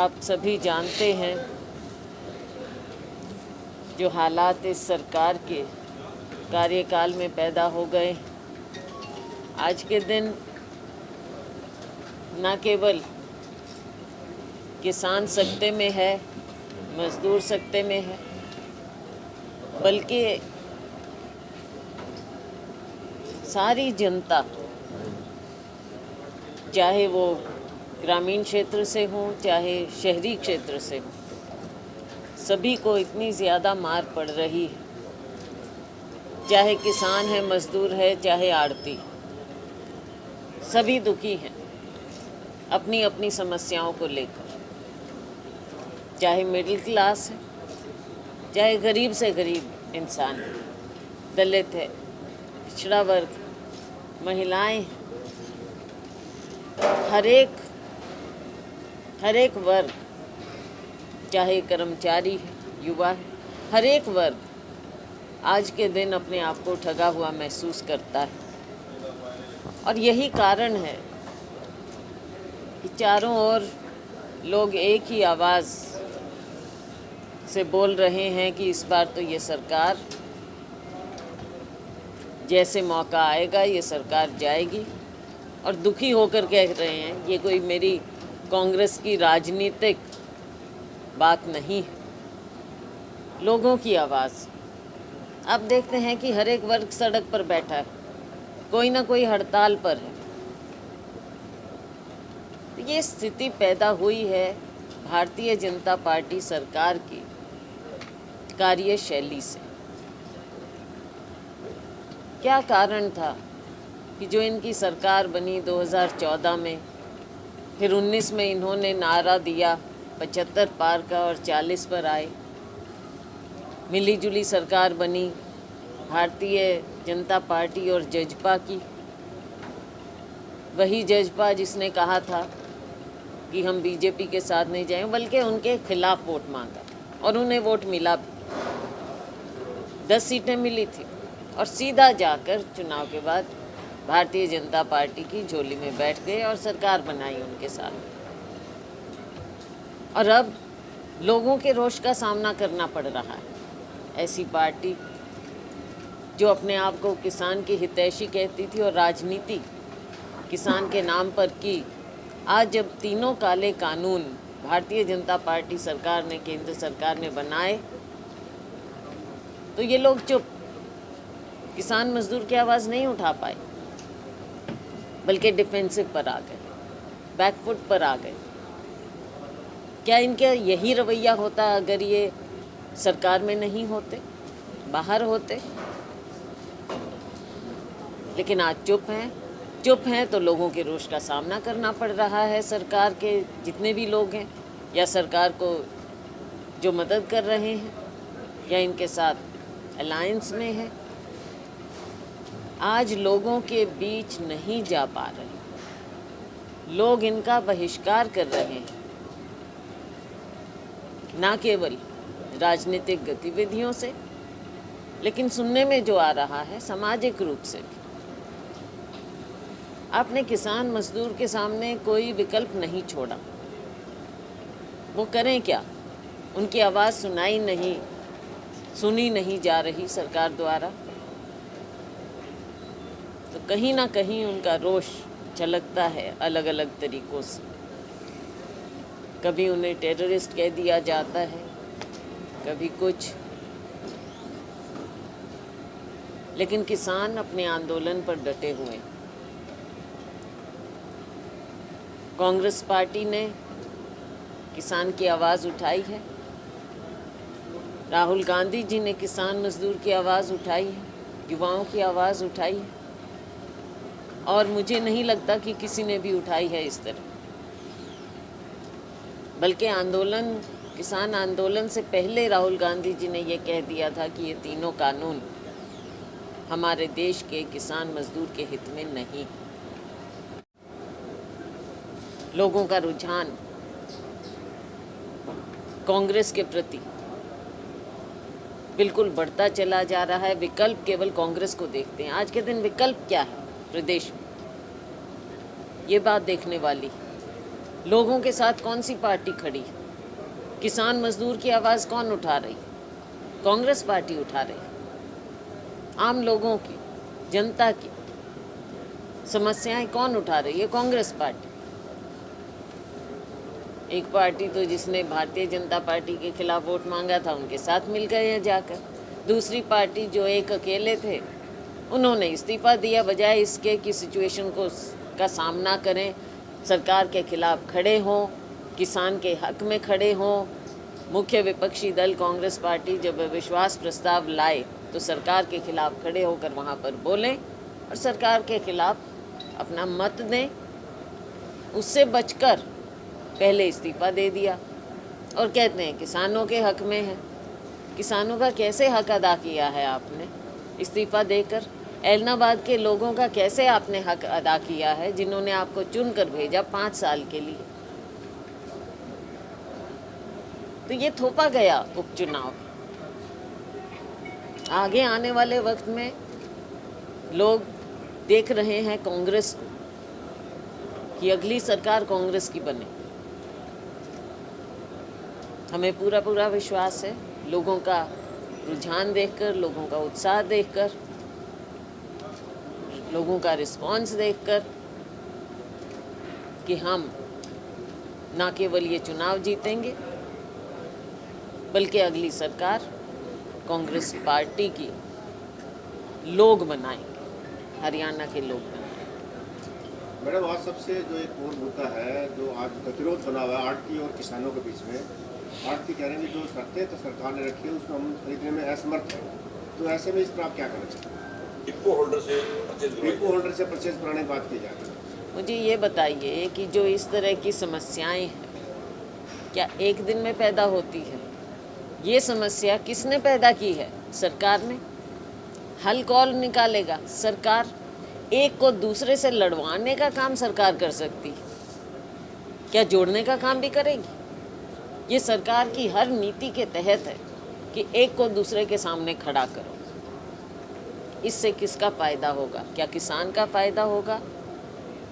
आप सभी जानते हैं जो हालात इस सरकार के कार्यकाल में पैदा हो गए। आज के दिन न केवल किसान सकते में है, मजदूर सकते में है, बल्कि सारी जनता, चाहे वो ग्रामीण क्षेत्र से हो चाहे शहरी क्षेत्र से हो, सभी को इतनी ज़्यादा मार पड़ रही है। चाहे किसान है, मजदूर है, चाहे आड़ती, सभी दुखी हैं अपनी अपनी समस्याओं को लेकर। चाहे मिडिल क्लास है, चाहे गरीब से गरीब इंसान है, दलित है, पिछड़ा वर्ग, महिलाएं, हर एक वर्ग, चाहे कर्मचारी है, युवा है, हर एक वर्ग आज के दिन अपने आप को ठगा हुआ महसूस करता है। और यही कारण है कि चारों ओर लोग एक ही आवाज़ से बोल रहे हैं कि इस बार तो ये सरकार, जैसे मौका आएगा ये सरकार जाएगी। और दुखी होकर कह रहे हैं, ये कोई मेरी कांग्रेस की राजनीतिक बात नहीं है, लोगों की आवाज़। आप देखते हैं कि हर एक वर्ग सड़क पर बैठा है, कोई ना कोई हड़ताल पर है। तो ये स्थिति पैदा हुई है भारतीय जनता पार्टी सरकार की कार्यशैली से। क्या कारण था कि जो इनकी सरकार बनी 2014 में, फिर 19 में इन्होंने नारा दिया 75 पार का और 40 पर आए। मिली जुली सरकार बनी भारतीय जनता पार्टी और जजपा की। वही जजपा जिसने कहा था कि हम बीजेपी के साथ नहीं जाएंगे, बल्कि उनके खिलाफ वोट मांगा और उन्हें वोट मिला भी। 10 सीटें मिली थी और सीधा जाकर चुनाव के बाद भारतीय जनता पार्टी की झोली में बैठ गए और सरकार बनाई उनके साथ। और अब लोगों के रोष का सामना करना पड़ रहा है। ऐसी पार्टी जो अपने आप को किसान की हितैषी कहती थी और राजनीति किसान के नाम पर की, आज जब तीनों काले कानून भारतीय जनता पार्टी सरकार ने, केंद्र सरकार ने बनाए, तो ये लोग चुप, किसान मजदूर की आवाज़ नहीं उठा पाए, बल्कि डिफेंसिव पर आ गए, बैकफुट पर आ गए। क्या इनका यही रवैया होता अगर ये सरकार में नहीं होते, बाहर होते? लेकिन आज चुप हैं तो लोगों के रोष का सामना करना पड़ रहा है। सरकार के जितने भी लोग हैं या सरकार को जो मदद कर रहे हैं या इनके साथ अलायंस में है, आज लोगों के बीच नहीं जा पा रहे। लोग इनका बहिष्कार कर रहे हैं, ना केवल राजनीतिक गतिविधियों से, लेकिन सुनने में जो आ रहा है सामाजिक रूप से भी। आपने किसान मजदूर के सामने कोई विकल्प नहीं छोड़ा। वो करें क्या? उनकी आवाज़ सुनी नहीं जा रही सरकार द्वारा। तो कहीं ना कहीं उनका रोष झलकता है अलग अलग तरीक़ों से। कभी उन्हें टेररिस्ट कह दिया जाता है, कभी कुछ, लेकिन किसान अपने आंदोलन पर डटे हुए हैं। कांग्रेस पार्टी ने किसान की आवाज़ उठाई है, राहुल गांधी जी ने किसान मजदूर की आवाज़ उठाई है, युवाओं की आवाज़ उठाई है, और मुझे नहीं लगता कि किसी ने भी उठाई है इस तरह। बल्कि किसान आंदोलन से पहले राहुल गांधी जी ने ये कह दिया था कि ये तीनों कानून हमारे देश के किसान मजदूर के हित में नहीं। लोगों का रुझान कांग्रेस के प्रति बिल्कुल बढ़ता चला जा रहा है। विकल्प केवल कांग्रेस को देखते हैं। आज के दिन विकल्प क्या है प्रदेश में, ये बात देखने वाली। लोगों के साथ कौन सी पार्टी खड़ी है? किसान मजदूर की आवाज़ कौन उठा रही? कांग्रेस पार्टी उठा रही। आम लोगों की, जनता की समस्याएं कौन उठा रही है? कांग्रेस पार्टी। एक पार्टी तो जिसने भारतीय जनता पार्टी के खिलाफ वोट मांगा था उनके साथ मिल गए हैं जाकर। दूसरी पार्टी जो एक अकेले थे उन्होंने इस्तीफा दिया, बजाय इसके कि सिचुएशन का सामना करें, सरकार के खिलाफ खड़े हों, किसान के हक में खड़े हों। मुख्य विपक्षी दल कांग्रेस पार्टी जब विश्वास प्रस्ताव लाए तो सरकार के खिलाफ खड़े होकर वहाँ पर बोलें और सरकार के खिलाफ अपना मत दें। उससे बचकर पहले इस्तीफा दे दिया और कहते हैं किसानों के हक में है। किसानों का कैसे हक अदा किया है आपने इस्तीफा देकर? ऐलनाबाद के लोगों का कैसे आपने हक अदा किया है जिन्होंने आपको चुनकर भेजा 5 साल के लिए? तो ये थोपा गया उपचुनाव। आगे आने वाले वक्त में लोग देख रहे हैं कांग्रेस को कि अगली सरकार कांग्रेस की बने। हमें पूरा विश्वास है, लोगों का रुझान देखकर, लोगों का उत्साह देखकर, लोगों का रिस्पांस देखकर कि हम ना केवल ये चुनाव जीतेंगे बल्कि अगली सरकार कांग्रेस पार्टी की लोग बनाएंगे, हरियाणा के लोग बनाएंगे। मैडम, आज सबसे जो एक और मुद्दा है जो आज गतिरोध बना हुआ है आड़ती और किसानों के बीच में। आड़ती कह रहे हैं जो शर्तें तो सरकार ने रखी है उसको हम खरीदने में असमर्थ हैं, तो ऐसे में इस पर आप क्या करना चाहते हैं? डिपो होल्डर से परचेज कराने की बात की जा रही है। मुझे ये बताइए कि जो इस तरह की समस्याएं हैं क्या एक दिन में पैदा होती है? ये समस्या किसने पैदा की है? सरकार ने। हल कौन निकालेगा? सरकार। एक को दूसरे से लड़वाने का काम सरकार कर सकती है, क्या जोड़ने का काम भी करेगी? ये सरकार की हर नीति के तहत है कि एक को दूसरे के सामने खड़ा करो। इससे किसका फ़ायदा होगा? क्या किसान का फ़ायदा होगा?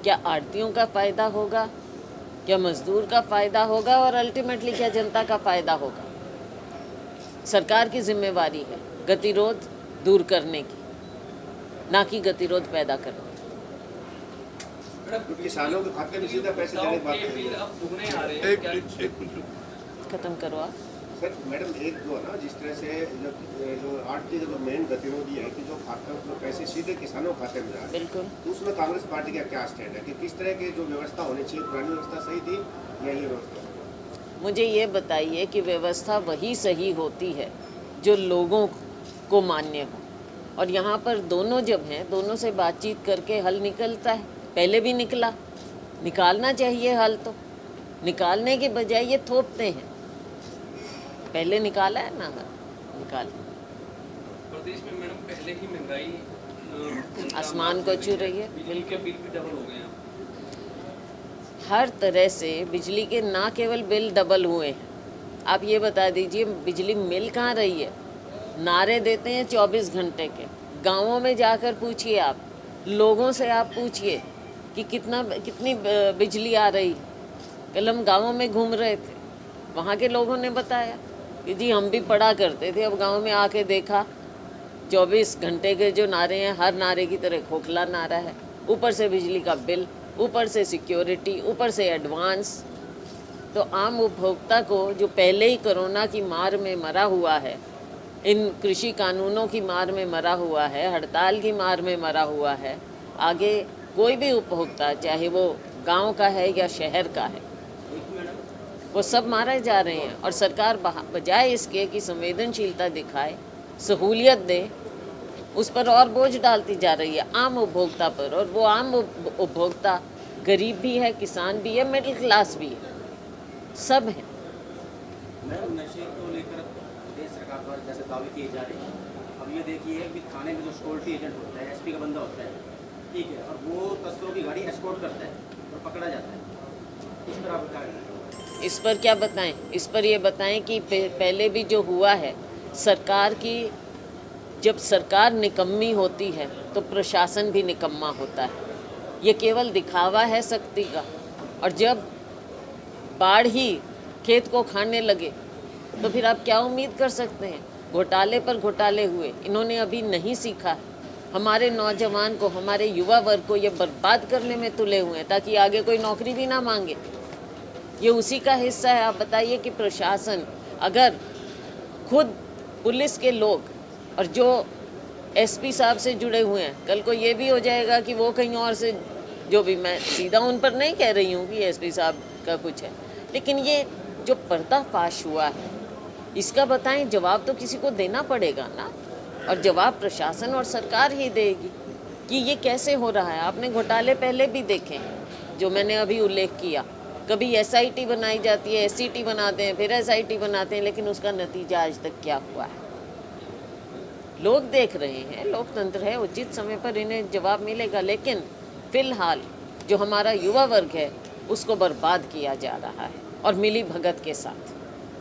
क्या आड़तियों का फ़ायदा होगा? क्या मजदूर का फ़ायदा होगा? और अल्टीमेटली क्या जनता का फ़ायदा होगा? सरकार की जिम्मेवारी है गतिरोध दूर करने की, ना कि गतिरोध पैदा करने की। किसानों के खाते में सीधा पैसे देने की बात खत्म करो आप। सर मैडम, एक जो है ना जिस तरह से जो आड़ती का जो मेन गतिरोधी है कि जो खाते में पैसे सीधे किसानों के खाते में जा रहे हैं, बिल्कुल, तो उसमें कांग्रेस पार्टी का क्या स्टैंड है कि किस तरह की जो व्यवस्था होनी चाहिए? पुरानी व्यवस्था सही थी या ये व्यवस्था? मुझे ये बताइए कि व्यवस्था वही सही होती है जो लोगों को मान्य हो, और यहाँ पर दोनों जब हैं दोनों से बातचीत करके हल निकलता है। पहले भी निकालना चाहिए हल, तो निकालने के बजाय ये थोपते हैं। पहले निकाला है ना हल, निकाल। प्रदेश में मैडम पहले ही महंगाई आसमान को छू रही है। बिजली के बिल भी डबल हो गए हैं। हर तरह से बिजली के ना केवल बिल डबल हुए हैं, आप ये बता दीजिए बिजली मिल कहाँ रही है? नारे देते हैं 24 घंटे के। गांवों में जाकर पूछिए, आप लोगों से आप पूछिए कि कितनी बिजली आ रही। कल हम गाँवों में घूम रहे थे, वहाँ के लोगों ने बताया कि जी हम भी पढ़ा करते थे, अब गांव में आके देखा 24 घंटे के जो नारे हैं हर नारे की तरह खोखला नारा है। ऊपर से बिजली का बिल, ऊपर से सिक्योरिटी, ऊपर से एडवांस। तो आम उपभोक्ता को जो पहले ही कोरोना की मार में मरा हुआ है, इन कृषि कानूनों की मार में मरा हुआ है, हड़ताल की मार में मरा हुआ है, आगे कोई भी उपभोक्ता चाहे वो गांव का है या शहर का है, वो सब मारे जा रहे हैं। और सरकार बजाय इसके कि संवेदनशीलता दिखाए, सहूलियत दे, उस पर और बोझ डालती जा रही है आम उपभोक्ता पर। और वो आम उपभोक्ता गरीब भी है, किसान भी है, मिडिल क्लास भी है, सब हैं। मैम, नशे को लेकर प्रदेश सरकार द्वारा जैसे दावे किए जा रहे हैं, अब ये देखिए कि थाने में जो सिक्योरिटी एजेंट होता है, एसपी का बंदा होता है, ठीक है, और वो तस्करों की गाड़ी एस्कॉर्ट करता है और पकड़ा जाता है। इस पर आप क्या कहेंगे? इस पर क्या बताएं? इस पर ये बताएं कि पहले भी जो हुआ है, सरकार की जब सरकार निकम्मी होती है तो प्रशासन भी निकम्मा होता है। ये केवल दिखावा है शक्ति का। और जब बाढ़ ही खेत को खाने लगे तो फिर आप क्या उम्मीद कर सकते हैं। घोटाले पर घोटाले हुए, इन्होंने अभी नहीं सीखा। हमारे नौजवान को, हमारे युवा वर्ग को ये बर्बाद करने में तुले हुए हैं ताकि आगे कोई नौकरी भी ना मांगे। ये उसी का हिस्सा है। आप बताइए कि प्रशासन, अगर खुद पुलिस के लोग और जो एसपी साहब से जुड़े हुए हैं, कल को ये भी हो जाएगा कि वो कहीं और से, जो भी, मैं सीधा उन पर नहीं कह रही हूँ कि एसपी साहब का कुछ है, लेकिन ये जो पर्दाफाश हुआ है इसका बताएं, जवाब तो किसी को देना पड़ेगा ना, और जवाब प्रशासन और सरकार ही देगी कि ये कैसे हो रहा है। आपने घोटाले पहले भी देखे जो मैंने अभी उल्लेख किया, कभी एसआईटी बनाई जाती है, एससीटी बनाते हैं, फिर एसआईटी बनाते हैं, लेकिन उसका नतीजा आज तक क्या हुआ है लोग देख रहे हैं। लोकतंत्र है, उचित समय पर इन्हें जवाब मिलेगा, लेकिन फिलहाल जो हमारा युवा वर्ग है उसको बर्बाद किया जा रहा है और मिली भगत के साथ।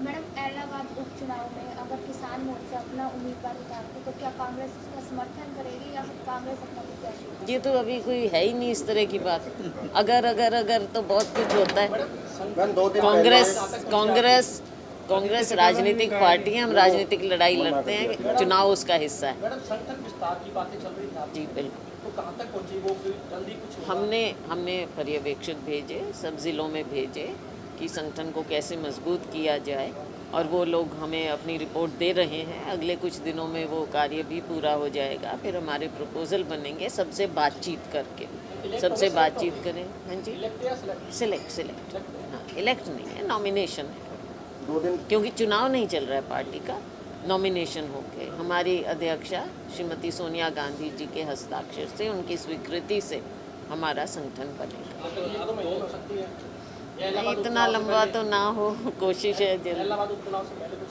मैडम, इलाहाबाद उपचुनाव में अगर किसान मोर्चा अपना उम्मीदवार उतारती तो क्या कांग्रेस उसका समर्थन करेगी या फिर कांग्रेस अपना प्रत्याशी? ये तो अभी कोई है ही नहीं इस तरह की बात। अगर तो बहुत कुछ होता है। कांग्रेस राजनीतिक पार्टी है, हम राजनीतिक लड़ाई लड़ते हैं, चुनाव उसका हिस्सा है। मैडम, संगठन विस्तार की बातें चल रही थी जी बिल्कुल। तो कहाँ तक पहुँची वो, जल्दी कुछ हमने पर्यवेक्षक भेजे, सब जिलों में भेजे कि संगठन को कैसे मजबूत किया जाए, और वो लोग हमें अपनी रिपोर्ट दे रहे हैं। अगले कुछ दिनों में वो कार्य भी पूरा हो जाएगा, फिर हमारे प्रपोजल बनेंगे, सबसे बातचीत करके, सबसे बातचीत करें। हाँ जी, सिलेक्ट हाँ, इलेक्ट नहीं है, नॉमिनेशन है, क्योंकि चुनाव नहीं चल रहा है पार्टी का, नॉमिनेशन हो गए। हमारी अध्यक्षा श्रीमती सोनिया गांधी जी के हस्ताक्षर से, उनकी स्वीकृति से हमारा संगठन बनेगा। नहीं, इतना लंबा तो ना हो, कोशिश है जल्द। इलाहाबाद उपचुनाव से पहले कुछ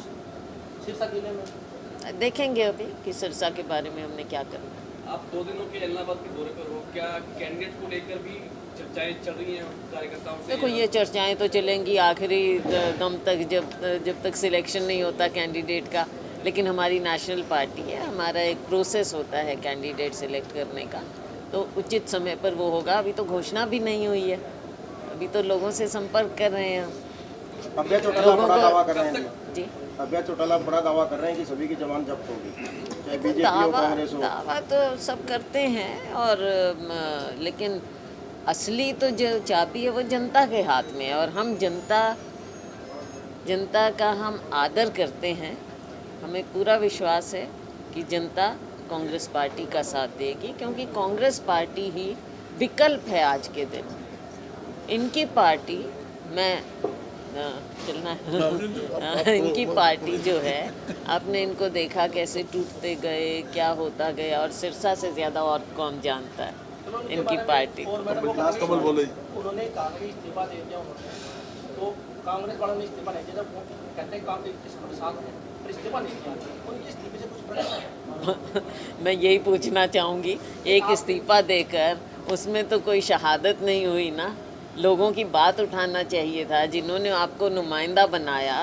सिरसा जिले में देखेंगे अभी कि सिरसा के बारे में हमने क्या करना है। आप 2 दिनों के इलाहाबाद के दौरे पर हो, क्या कैंडिडेट को लेकर भी चर्चाएं चल रही हैं कार्यकर्ताओं से? देखो, ये चर्चाएं तो चलेंगी आखिरी दम तक, जब तक सिलेक्शन नहीं होता कैंडिडेट का। लेकिन हमारी नेशनल पार्टी है, हमारा एक प्रोसेस होता है कैंडिडेट सिलेक्ट करने का, तो उचित समय पर वो होगा। अभी तो घोषणा भी नहीं हुई है, अभी तो लोगों से संपर्क कर रहे हैं। अभ्या चौटाला बड़ा दावा कर रहे हैं जी, अभ्या चौटाला बड़ा दावा कर रहे हैं कि सभी की जमानत जब्त होगी, चाहे बीजेपी हो, कांग्रेस हो। दावा तो सब करते हैं, और लेकिन असली तो जो चाबी है वो जनता के हाथ में है, और हम जनता का हम आदर करते हैं। हमें पूरा विश्वास है कि जनता कांग्रेस पार्टी का साथ देगी, क्योंकि कांग्रेस पार्टी ही विकल्प है आज के दिन। इनकी पार्टी इनकी पार्टी जो है, आपने इनको देखा कैसे टूटते गए, क्या होता गया, और सिरसा से ज़्यादा और कौन जानता है इनकी पार्टी। उन्होंने कहा कि इस्तीफा दे दिया उन्होंने, तो कांग्रेस वालों ने इस्तीफा नहीं दिया, जब वो कहते हैं कांग्रेस साथ में, पर इस्तीफा नहीं दिया, उनके इस्तीफे से कुछ फर्क मैं यही पूछना चाहूँगी, एक इस्तीफा देकर उसमें तो कोई शहादत नहीं हुई ना। लोगों की बात उठाना चाहिए था, जिन्होंने आपको नुमाइंदा बनाया।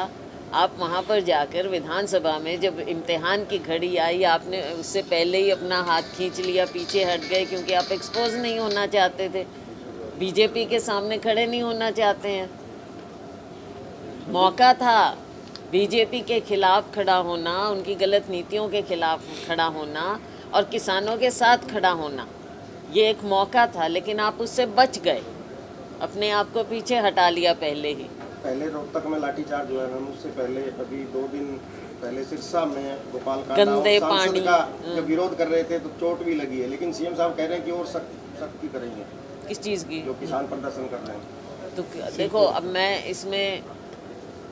आप वहाँ पर जाकर विधानसभा में जब इम्तिहान की घड़ी आई, आपने उससे पहले ही अपना हाथ खींच लिया, पीछे हट गए, क्योंकि आप एक्सपोज नहीं होना चाहते थे, बीजेपी के सामने खड़े नहीं होना चाहते हैं। मौका था बीजेपी के खिलाफ खड़ा होना, उनकी गलत नीतियों के खिलाफ खड़ा होना और किसानों के साथ खड़ा होना, ये एक मौका था, लेकिन आप उससे बच गए, अपने आप को पीछे हटा लिया पहले ही। पहले रोहतक में लाठीचार्ज हुआ है, उससे पहले अभी 2 दिन पहले सिरसा में गोपाल गंदे पानी का जब विरोध कर रहे थे तो चोट भी लगी है, लेकिन सीएम साहब कह रहे हैं कि और सख्ती करेंगे। किस चीज़ की? जो किसान प्रदर्शन कर रहे हैं। तो देखो, अब मैं इसमें,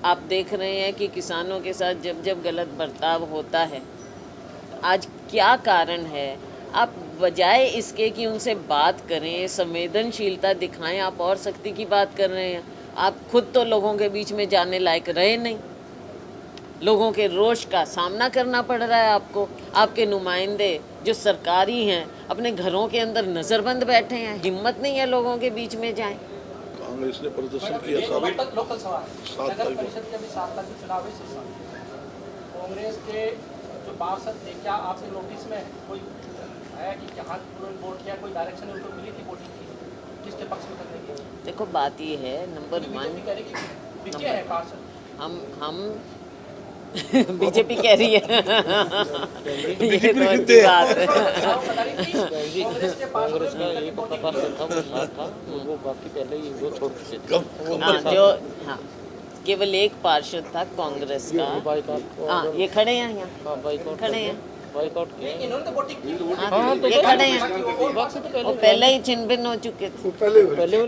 आप देख रहे हैं कि किसानों के साथ जब गलत बर्ताव होता है, आज क्या कारण है? आप बजाय इसके कि उनसे बात करें, संवेदनशीलता दिखाएं, आप और सख्ती की बात कर रहे हैं। आप खुद तो लोगों के बीच में जाने लायक रहे नहीं, लोगों के रोष का सामना करना पड़ रहा है आपको। आपके नुमाइंदे जो सरकारी हैं, अपने घरों के अंदर नज़रबंद बैठे हैं, हिम्मत नहीं है लोगों के बीच में जाएं। कांग्रेस ने प्रदर्शन किया। लोकल सवाल, नगर परिषद के अभी 7 तारीख को चुनाव है सिरसा, कांग्रेस के जो पार्षद थे, क्या आपके नोटिस में कोई है कि क्या उन्होंने वोट किया, कोई डायरेक्शन उनको मिली थी वोटिंग की? किसके पक्ष में करने की? देखो बात ये है, नंबर बीजेपी वन, कह रही है कि बिके हैं पार्षद। हम बीजेपी कह रही है ये तो अच्छी बात है। आप बता रही थी कांग्रेस के पार्षद का एक हफ्ता पार्षद था, वो ना था, वो बाकी पहले ही वो छोड़ के चले गए। हाँ, केवल एक पार्षद था कांग्रेस का। बाइकआउट, हाँ, ये खड़े हैं यहाँ, हाँ बाइकआउट खड़े हैं। बाइकआउट किया। इन्होंने तो वोटिंग की। हाँ, ये खड़े हैं, बाकी तो वो पहले ही छिन भिन्न हो चुके थे। पहले